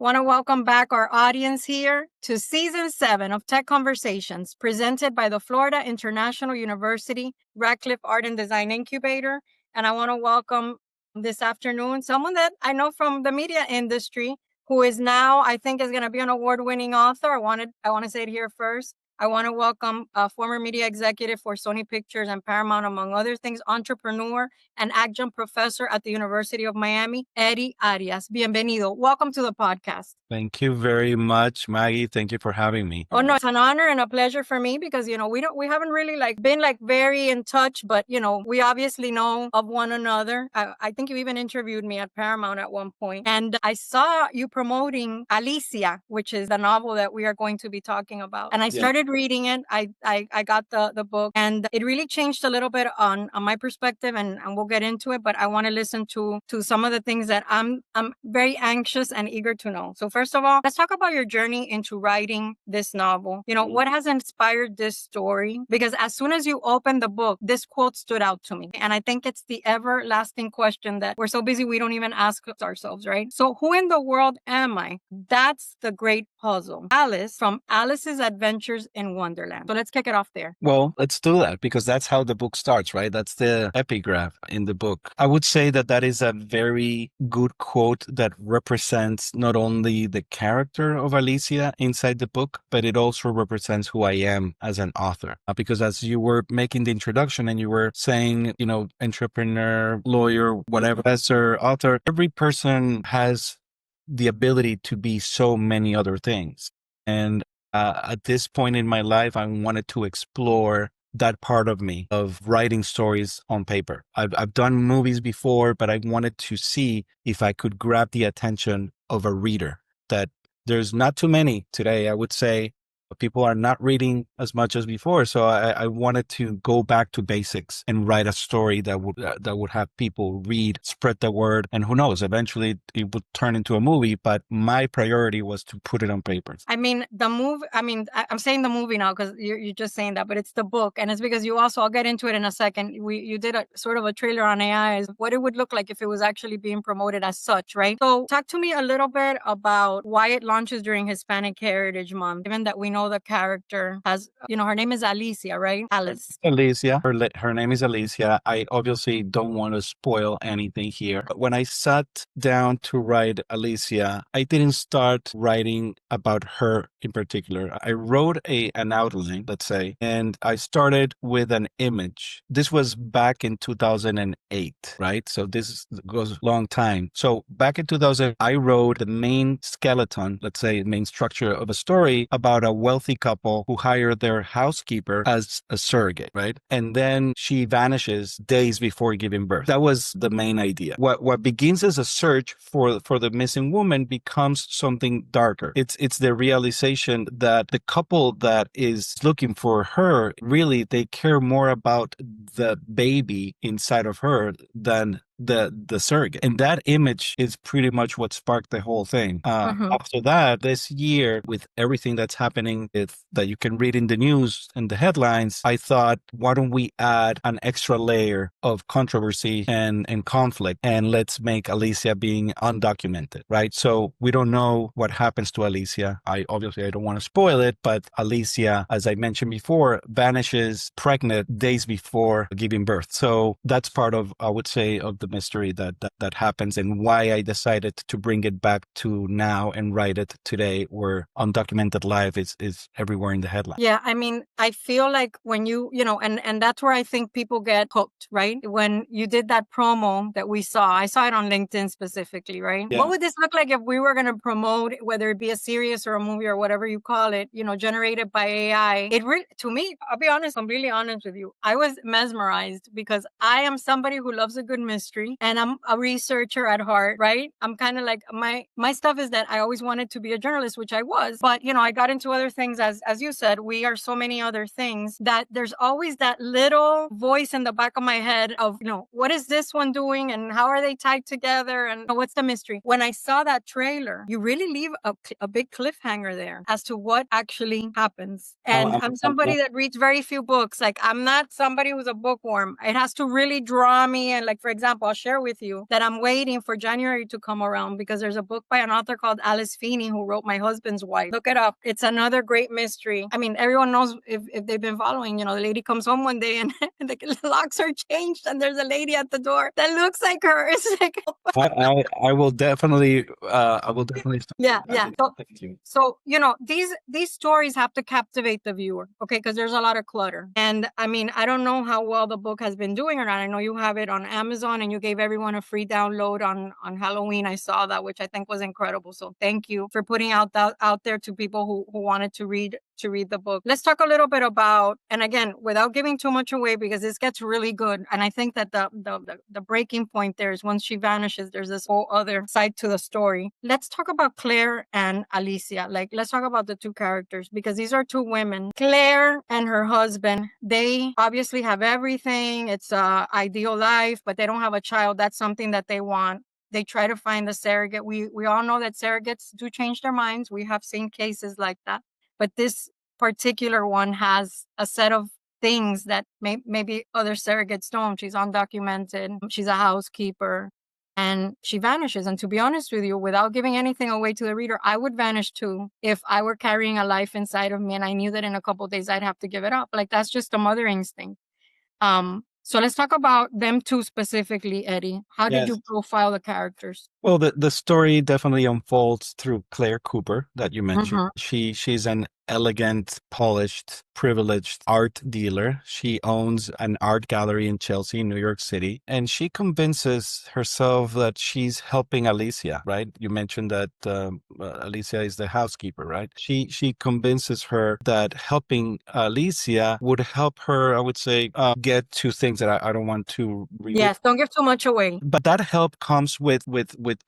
Want to welcome back our audience here to Season 7 of Tech Conversations, presented by the Florida International University Radcliffe Art and Design Incubator. And I want to welcome this afternoon someone that I know from the media industry who is now, I think, is going to be an award-winning author. I want to say it here first. I want to welcome a former media executive for Sony Pictures and Paramount, among other things, entrepreneur and adjunct professor at the University of Miami, Eddy Arias. Bienvenido. Welcome to the podcast. Thank you very much, Maggie. Thank you for having me. Oh no, it's an honor and a pleasure for me because we haven't really been very in touch, but we obviously know of one another. I think you even interviewed me at Paramount at one point, and I saw you promoting Alicia, which is the novel that we are going to be talking about. And I started reading it. I got the book, and it really changed a little bit on my perspective, and we'll get into it. But I want to listen to some of the things that I'm very anxious and eager to know. So first of all, let's talk about your journey into writing this novel. What has inspired this story? Because as soon as you open the book, this quote stood out to me. And I think it's the everlasting question that we're so busy we don't even ask ourselves, right? So who in the world am I? That's the great puzzle. Alice from Alice's Adventures in Wonderland. So let's kick it off there. Well, let's do that because that's how the book starts, right? That's the epigraph in the book. I would say that is a very good quote that represents not only the character of Alicia inside the book, but it also represents who I am as an author. Because as you were making the introduction and you were saying, entrepreneur, lawyer, whatever, professor, author, every person has the ability to be so many other things. And at this point in my life, I wanted to explore that part of me of writing stories on paper. I've done movies before, but I wanted to see if I could grab the attention of a reader. That there's not too many today, I would say. People are not reading as much as before. So I wanted to go back to basics and write a story that would have people read, spread the word. And who knows, eventually it would turn into a movie. But my priority was to put it on paper. I'm saying the movie now because you're just saying that, but it's the book. And it's because I'll get into it in a second. You did a sort of a trailer on AI, what it would look like if it was actually being promoted as such, right? So talk to me a little bit about why it launches during Hispanic Heritage Month, given that we know the character has, her name is Alicia, right? Alice. Alicia. Her name is Alicia. I obviously don't want to spoil anything here. But when I sat down to write Alicia, I didn't start writing about her in particular. I wrote an outline, let's say, and I started with an image. This was back in 2008, right? So this goes a long time. So back in 2000, I wrote the main skeleton, let's say, main structure of a story about a wealthy couple who hire their housekeeper as a surrogate, right? And then she vanishes days before giving birth. That was the main idea. What begins as a search for the missing woman becomes something darker. It's the realization that the couple that is looking for her, really, they care more about the baby inside of her than the surrogate. And that image is pretty much what sparked the whole thing. After that, this year, with everything that's happening that you can read in the news and the headlines, I thought, why don't we add an extra layer of controversy and conflict, and let's make Alicia being undocumented, right? So we don't know what happens to Alicia. I don't want to spoil it, but Alicia, as I mentioned before, vanishes pregnant days before giving birth. So that's part of, I would say, of the mystery that happens, and why I decided to bring it back to now and write it today, where undocumented life is everywhere in the headline. Yeah, I feel like when and that's where I think people get hooked, right? When you did that promo that I saw it on LinkedIn specifically, right? Yeah. What would this look like if we were going to promote, whether it be a series or a movie or whatever you call it, generated by AI? To me, I'll be honest, completely honest with you, I was mesmerized because I am somebody who loves a good mystery. And I'm a researcher at heart, right? I'm kind of like, my stuff is that I always wanted to be a journalist, which I was. But, I got into other things. As you said, we are so many other things that there's always that little voice in the back of my head of, what is this one doing? And how are they tied together? And what's the mystery? When I saw that trailer, you really leave a big cliffhanger there as to what actually happens. And I'm somebody that reads very few books. Like, I'm not somebody who's a bookworm. It has to really draw me. And like, for example, I'll share with you that I'm waiting for January to come around because there's a book by an author called Alice Feeney who wrote My Husband's Wife. Look it up. It's another great mystery. I mean, everyone knows if they've been following, the lady comes home one day and the locks are changed and there's a lady at the door that looks like her. It's like, I will definitely start yeah, that. yeah. Thank you. So, these stories have to captivate the viewer, okay? Because there's a lot of clutter. And I mean, I don't know how well the book has been doing or not. I know you have it on Amazon and you gave everyone a free download on Halloween. I saw that, which I think was incredible. So thank you for putting out there to people who wanted to read the book. Let's talk a little bit about, and again, without giving too much away, because this gets really good. And I think that the breaking point there is once she vanishes, there's this whole other side to the story. Let's talk about Claire and Alicia. Like, let's talk about the two characters because these are two women. Claire and her husband, they obviously have everything. It's a ideal life, but they don't have a child. That's something that they want. They try to find the surrogate. We all know that surrogates do change their minds. We have seen cases like that. But this particular one has a set of things that maybe other surrogates don't. She's undocumented. She's a housekeeper. And she vanishes. And to be honest with you, without giving anything away to the reader, I would vanish too if I were carrying a life inside of me and I knew that in a couple of days I'd have to give it up. Like, that's just a mother instinct. So let's talk about them two specifically, Eddy. How did you profile the characters? Well, the story definitely unfolds through Claire Cooper that you mentioned. She's an elegant, polished, privileged art dealer. She owns an art gallery in Chelsea, New York City, and she convinces herself that she's helping Alicia, right? You mentioned that Alicia is the housekeeper, right? She convinces her that helping Alicia would help her, I would say, get to things that I don't want to read. Yes, don't give too much away. But that help comes with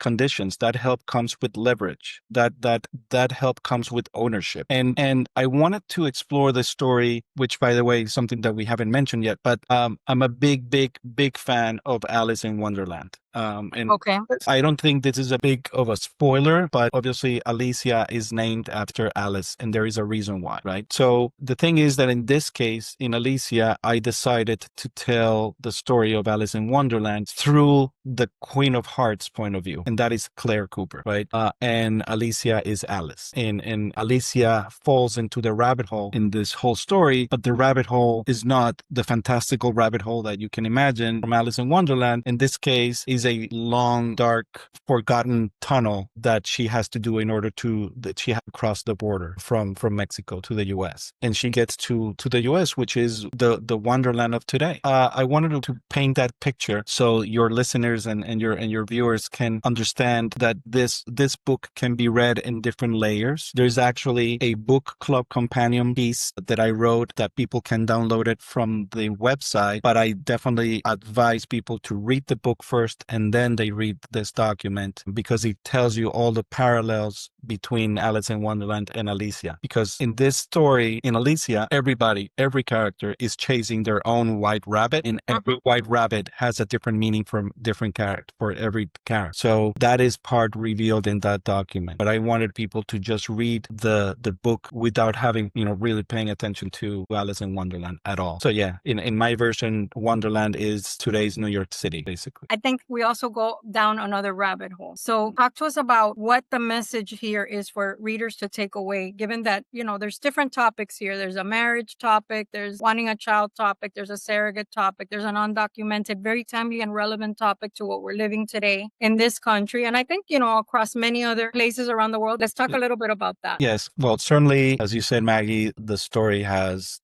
conditions. That help comes with leverage. That help comes with ownership. And I wanted to explore the story, which, by the way, is something that we haven't mentioned yet. But I'm a big fan of Alice in Wonderland. And okay. I don't think this is a big of a spoiler, but obviously Alicia is named after Alice, and there is a reason why, right? So the thing is that in this case, in Alicia, I decided to tell the story of Alice in Wonderland through the Queen of Hearts point of view, and that is Claire Cooper, right? And Alicia is Alice, and Alicia falls into the rabbit hole in this whole story, but the rabbit hole is not the fantastical rabbit hole that you can imagine from Alice in Wonderland. In this case, is a long, dark, forgotten tunnel that she has to do in order that she has to cross the border from Mexico to the U.S. And she gets to the U.S., which is the Wonderland of today. I wanted to paint that picture so your listeners and your viewers can understand that this book can be read in different layers. There's actually a book club companion piece that I wrote that people can download it from the website, but I definitely advise people to read the book first and then they read this document because it tells you all the parallels between Alice in Wonderland and Alicia. Because in this story, in Alicia, every character is chasing their own white rabbit, and every white rabbit has a different meaning for every character. So that is part revealed in that document. But I wanted people to just read the book without having, really paying attention to Alice in Wonderland at all. So yeah, in my version, Wonderland is today's New York City, basically. I think we also go down another rabbit hole. So talk to us about what the message here is for readers to take away, given that, there's different topics here. There's a marriage topic, there's wanting a child topic, there's a surrogate topic, there's an undocumented, very timely and relevant topic to what we're living today in this country. And I think, across many other places around the world. Let's talk a little bit about that. Yes. Well, certainly, as you said, Maggie, the story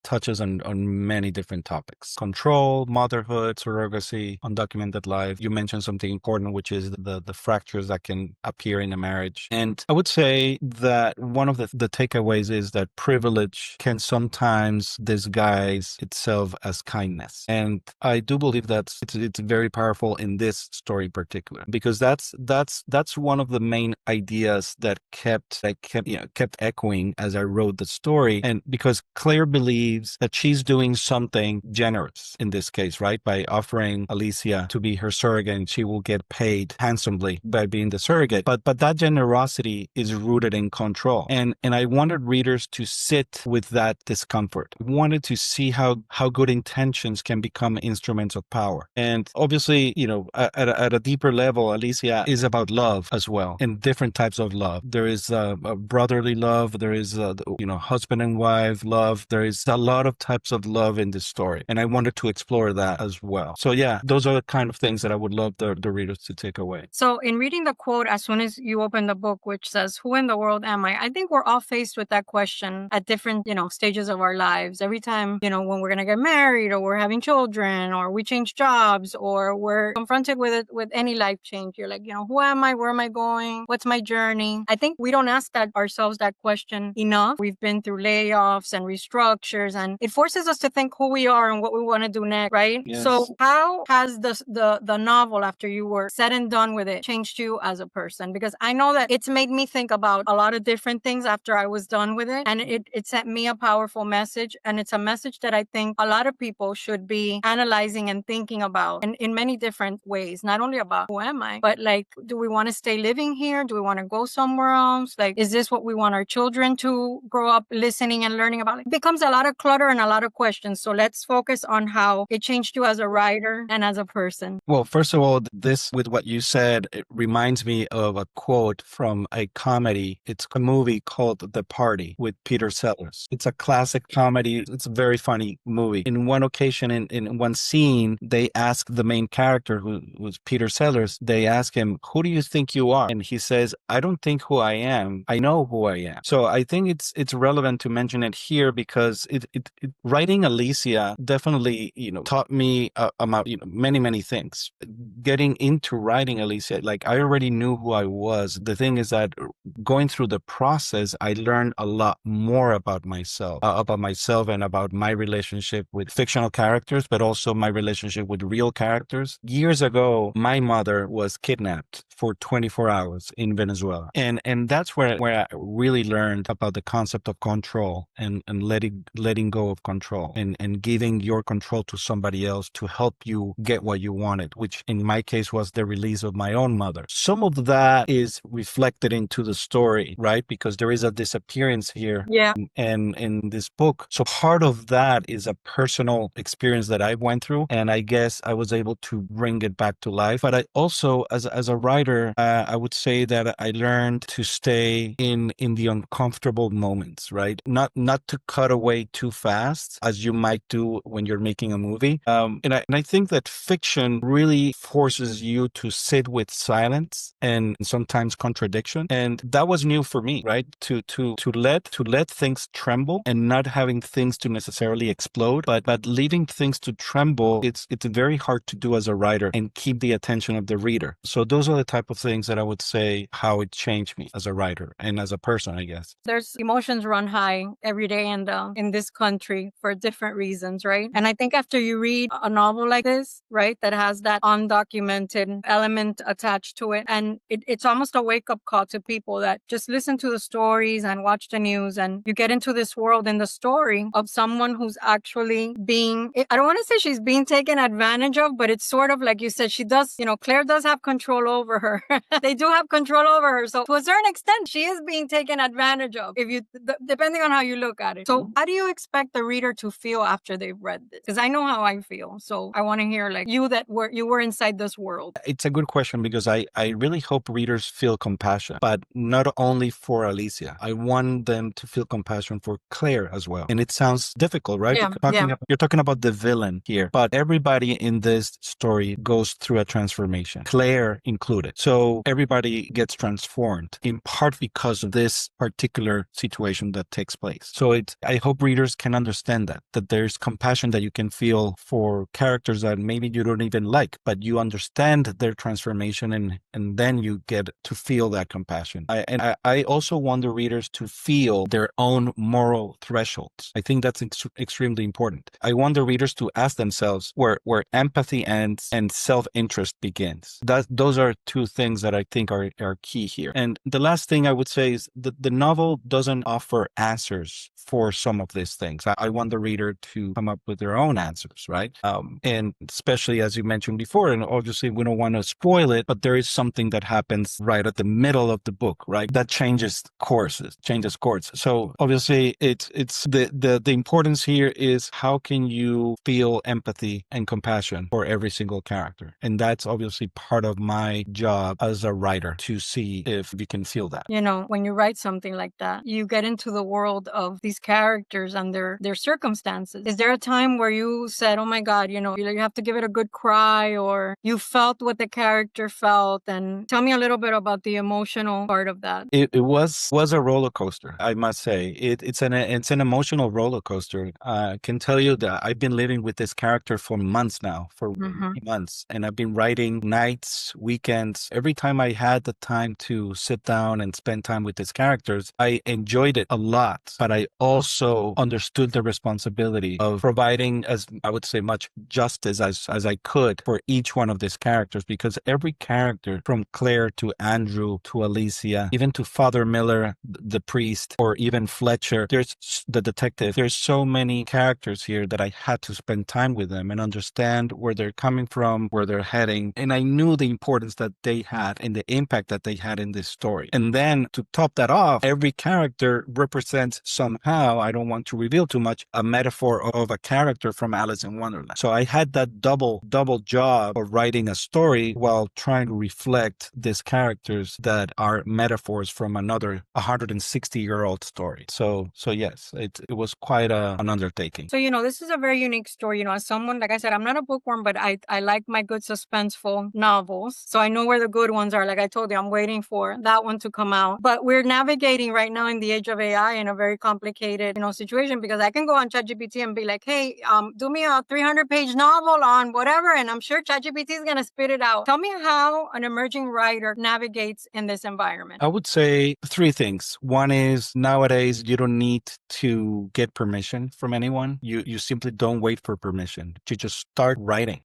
touches on many different topics: control, motherhood, surrogacy, undocumented life. You mentioned something important, which is the fractures that can appear in a marriage. And I would say that one of the takeaways is that privilege can sometimes disguise itself as kindness. And I do believe that it's very powerful in this story in particular, because that's one of the main ideas that kept echoing as I wrote the story. And because Claire believes that she's doing something generous in this case, right? By offering Alicia to be her surrogate, and she will get paid handsomely by being the surrogate. But that generosity is rooted in control. And I wanted readers to sit with that discomfort. I wanted to see how good intentions can become instruments of power. And obviously, at a deeper level, Alicia is about love as well, and different types of love. There is a brotherly love. There is husband and wife love. There is a lot of types of love in this story, and I wanted to explore that as well. So yeah, those are the kind of things that I would love the readers to take away. So in reading the quote as soon as you open the book, which says, "Who in the world am I think we're all faced with that question at different, stages of our lives. Every time, when we're going to get married, or we're having children, or we change jobs, or we're confronted with any life change, you're like, who am I? Where am I going? What's my journey? I think we don't ask ourselves that question enough. We've been through layoffs and restructures, and it forces us to think who we are and what we want to do next, right? Yes. So how has the novel, after you were said and done with it, changed you as a person? Because I know that it's made me think about a lot of different things after I was done with it, and it sent me a powerful message, and it's a message that I think a lot of people should be analyzing and thinking about in many different ways, not only about who am I, but like, do we want to stay living here? Do we want to go somewhere else? Like, is this what we want our children to grow up listening and learning about? It becomes a lot of clutter and a lot of questions. So let's focus on how it changed you as a writer and as a person. Well, first of all, this, with what you said, it reminds me of a quote from a comedy. It's a movie called The Party with Peter Sellers. It's a classic comedy. It's a very funny movie. In one occasion, in one scene, they ask the main character, who was Peter Sellers, they ask him, "Who do you think you are?" And he says, "I don't think who I am. I know who I am." So I think it's relevant to mention it here, because writing Alicia definitely, taught me about, many things. Getting into writing Alicia, like, I already knew who I was. The thing is that going through the process, I learned a lot more about myself and about my relationship with fictional characters, but also my relationship with real characters. Years ago, my mother was kidnapped for 24 hours in Venezuela. And that's where I really learned about the concept of control and letting go of control and giving your control to somebody else to help you get what you wanted, which in my case was the release of my own mother. Some of that is reflected into the story, right? Because there is a disappearance here. Yeah. And in this book. So part of that is a personal experience that I went through, and I guess I was able to bring it back to life. But I also, as a writer, I would say that I learned to stay in the uncomfortable moments, right? Not to cut away too fast, as you might do when you're making a movie. And I think that fiction really forces you to sit with silence and sometimes contradiction. And that was new for me, right? To let things tremble and not having things to necessarily explode, but leaving things to tremble. It's very hard to do as a writer and keep the attention of the reader. So those are the type of things that I would say how it changed me as a writer and as a person, I guess. There's emotions run high every day in this country for different reasons, right? And I think after you read a novel like this, right, that has that undocumented element attached to it, and it's almost a wake-up call to people that just listen to the stories and watch the news, and you get into this world in the story of someone who's actually being, I don't want to say she's being taken advantage of, but it's sort of like you said, she does, Claire does have control over her. They do have control over her. So to a certain extent, she is being taken advantage of, depending on how you look at it. So how do you expect the reader to feel after they've read this? Because I know how I feel. So I want to hear, like, you were inside this world. It's a good question, because I really hope readers feel compassion, but not only for Alicia. I want them to feel compassion for Claire as well. And it sounds difficult, right? Yeah, You're talking about the villain here, but everybody in this story goes through a transformation, Claire included. So everybody gets transformed, in part because of this particular situation that takes place. So I hope readers can understand that there's compassion that you can feel for characters that maybe you don't even like, but you understand their transformation, and then you get to feel that compassion. I also want the readers to feel their own moral thresholds. I think that's extremely important. I want the readers to ask themselves where empathy ends and self-interest begins. Those are two things that I think are key here. And the last thing I would say is that the novel doesn't offer answers for some of these things. I want the reader to come up with their own answers, right? And especially as you mentioned before, and obviously we don't want to spoil it, but there is something that happens right at the middle of the book, right? That changes course. So obviously it's the importance here is how can you feel empathy and compassion for every single character. And that's obviously part of my job as a writer to see if you can feel that. You know, when you write something like that, you get into the world of these characters and their circumstances. Is there a time where you said, oh my God, you have to give it a good cry, or you felt what the character felt? And tell me a little bit about the emotional part of that. It was a roller coaster, I must say. It's an emotional roller coaster. I can tell you that I've been living with this character for months now, for months, and I've been writing nights, weekends. Every time I had the time to sit down and spend time with these characters, I enjoyed it a lot. But I also understood the responsibility of providing, as I would say, much justice as I could for each one of these characters, because every character, from Claire to Andrew to Alicia, even to Father Miller, the priest, or even Fletcher, there's the detective. There's so many characters here that I had to spend time with them and understand where they're coming from, where they're heading. And I knew the importance that they had and the impact that they had in this story. And then to top that off, every character represents somehow, I don't want to reveal too much, a metaphor of a character from Alice in Wonderland. So I had that double job of writing a story while trying to reflect these characters that are metaphors from another 160-year-old story. So yes, it was quite an undertaking. So, this is a very unique story. As someone, like I said, I'm not a bookworm, but I like my good suspenseful novels. So I know where the good ones are. Like I told you, I'm waiting for that one to come out. But we're navigating right now in the age of AI in a very complicated, situation, because I can go on ChatGPT and be like, hey, do me a 300-page novel on whatever. And I'm sure ChatGPT is going to spit it out. Tell me how an emerging writer navigates in this environment. I would say three things. One is, nowadays, you don't need to get permission from anyone. You simply don't wait for permission. You just start writing.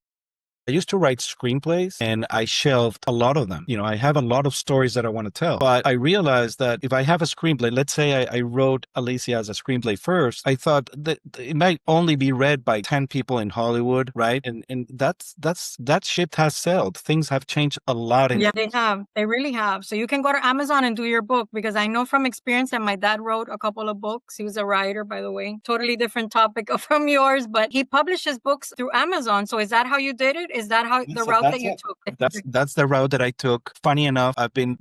I used to write screenplays and I shelved a lot of them. I have a lot of stories that I want to tell, but I realized that if I have a screenplay, let's say I wrote Alicia as a screenplay first, I thought that it might only be read by 10 people in Hollywood, right? And that ship has sailed. Things have changed a lot. Yeah, they have. They really have. So you can go to Amazon and do your book, because I know from experience that my dad wrote a couple of books. He was a writer, by the way. Totally different topic from yours, but he published his books through Amazon. So is that how you did it? Is that how the route that you took? That's the route that I took. Funny enough, I've been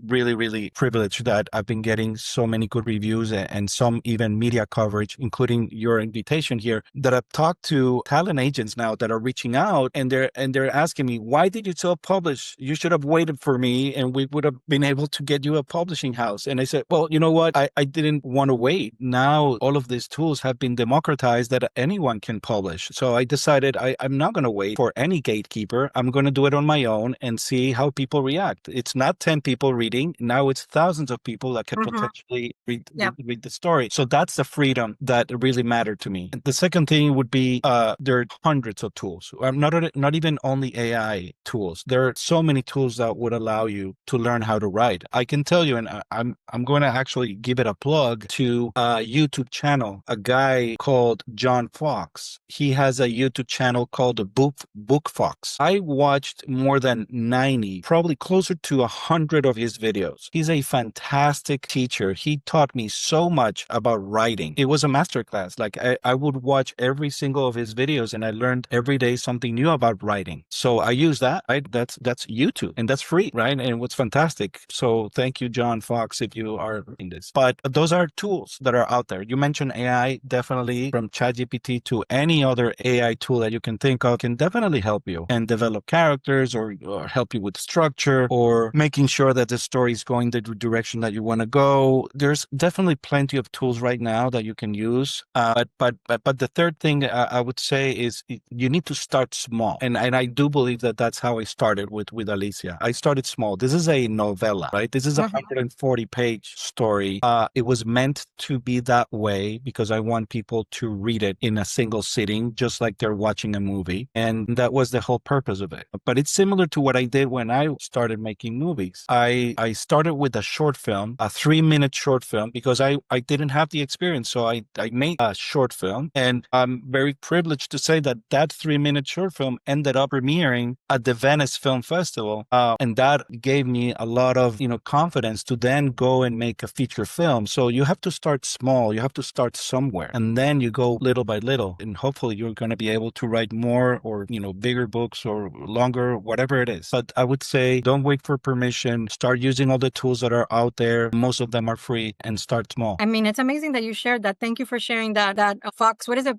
really, really privileged that I've been getting so many good reviews and some even media coverage, including your invitation here, that I've talked to talent agents now that are reaching out and they're asking me, why did you self-publish? You should have waited for me and we would have been able to get you a publishing house. And I said, well, you know what? I didn't want to wait. Now all of these tools have been democratized that anyone can publish. So I decided I'm not going to wait for any gatekeeper. I'm going to do it on my own and see how people react. It's not 10 people reading. Now it's thousands of people that can potentially read the story. So that's the freedom that really mattered to me. The second thing would be there are hundreds of tools. Not even only AI tools. There are so many tools that would allow you to learn how to write. I can tell you, and I'm going to actually give it a plug to a YouTube channel, a guy called John Fox. He has a YouTube channel called the Book Fox. I watched more than 90, probably closer to 100 of his videos. He's a fantastic teacher. He taught me so much about writing. It was a masterclass. Like I would watch every single of his videos and I learned every day something new about writing. So I use that. Right? That's YouTube and that's free, right? And it was fantastic. So thank you, John Fox, if you are in this. But those are tools that are out there. You mentioned AI, definitely, from ChatGPT to any other AI tool that you can think of, can definitely help you and develop characters or help you with structure or making sure that the story is going the direction that you want to go. There's definitely plenty of tools right now that you can use. But the third thing I would say is you need to start small. And I do believe that that's how I started with Alicia. I started small. This is a novella, right? This is a 140-page story. It was meant to be that way because I want people to read it in a single sitting, just like they're watching a movie. And that was the whole purpose of it. But it's similar to what I did when I started making movies. I started with a short film, a 3-minute short film, because I didn't have the experience. So I made a short film. And I'm very privileged to say that that 3-minute short film ended up premiering at the Venice Film Festival. And that gave me a lot of, confidence to then go and make a feature film. So you have to start small. You have to start somewhere. And then you go little by little. And hopefully you're going to be able to write more or, bigger books or longer, whatever it is. But I would say don't wait for permission. Start using all the tools that are out there. Most of them are free, and start small. I mean, it's amazing that you shared that. Thank you for sharing that. Fox, what is it?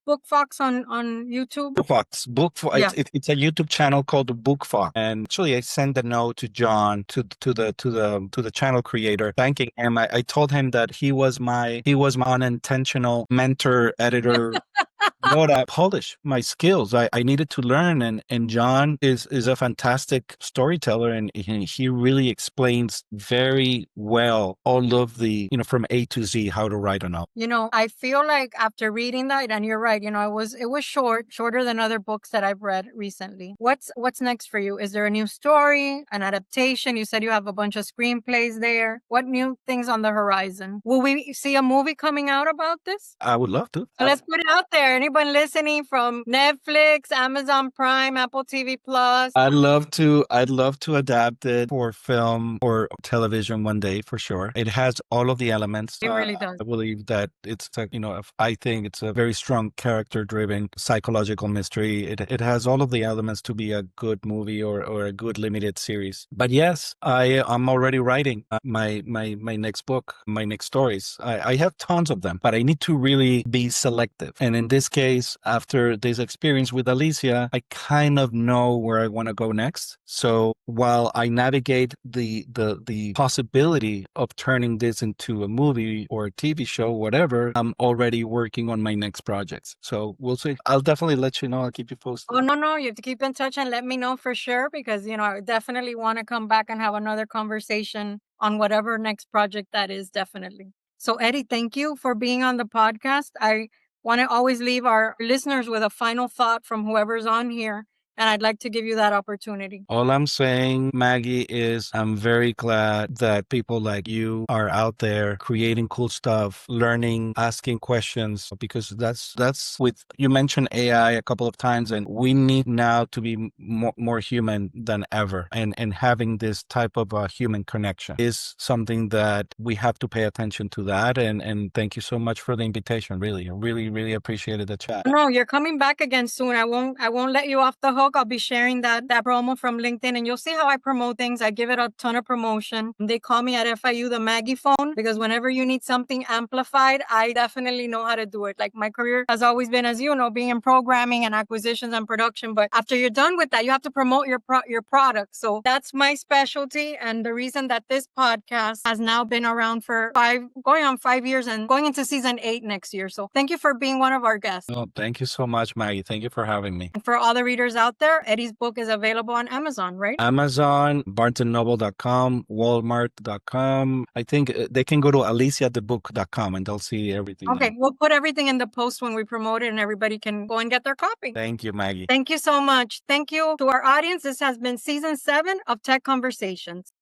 Book Fox on YouTube? Yeah. It's a YouTube channel called the Book Fox. And actually I sent a note to John, to the channel creator, thanking him. I told him that he was my unintentional mentor, editor. I polish my skills. I needed to learn, and John is a fantastic storyteller, and he really explains very well all of the, from A to Z, how to write a novel. I feel like after reading that, and you're right, it was shorter than other books that I've read recently. What's next for you? Is there a new story, an adaptation? You said you have a bunch of screenplays there. What new things on the horizon? Will we see a movie coming out about this? I would love to. Let's put it out there. Anyone listening from Netflix, Amazon Prime, Apple TV Plus? I'd love to adapt it for film or television one day, for sure. It has all of the elements. It really does. I believe that it's I think it's a very strong character-driven psychological mystery. It has all of the elements to be a good movie or a good limited series. But yes, I'm already writing my next book, my next stories. I have tons of them, but I need to really be selective. And in this case, after this experience with Alicia, I kind of know where I want to go next. So while I navigate the possibility of turning this into a movie or a TV show, whatever, I'm already working on my next projects. So we'll see. I'll definitely let you know. I'll keep you posted. Oh, no. You have to keep in touch and let me know for sure, because, I definitely want to come back and have another conversation on whatever next project that is, definitely. So, Eddy, thank you for being on the podcast. I want to always leave our listeners with a final thought from whoever's on here, and I'd like to give you that opportunity. All I'm saying, Maggie, is I'm very glad that people like you are out there creating cool stuff, learning, asking questions, because that's with, you mentioned AI a couple of times, and we need now to be more human than ever. And having this type of a human connection is something that we have to pay attention to that. And thank you so much for the invitation. Really, I really appreciated the chat. No, you're coming back again soon. I won't let you off the hook. I'll be sharing that promo from LinkedIn, and you'll see how I promote things. I give it a ton of promotion. They call me at FIU the Maggie phone, because whenever you need something amplified, I definitely know how to do it. Like, my career has always been, as you know, being in programming and acquisitions and production. But after you're done with that, you have to promote your product. So that's my specialty, and the reason that this podcast has now been around for going on 5 years and going into season 8 next year. So thank you for being one of our guests. Oh, thank you so much, Maggie. Thank you for having me. And for all the readers out there, Eddy's book is available on Amazon, right? Amazon, BarnesandNoble.com, Walmart.com. I think they can go to AliciaTheBook.com and they'll see everything. Okay, we'll put everything in the post when we promote it, and everybody can go and get their copy. Thank you, Maggie. Thank you so much. Thank you to our audience. This has been season 7 of Tech Conversations.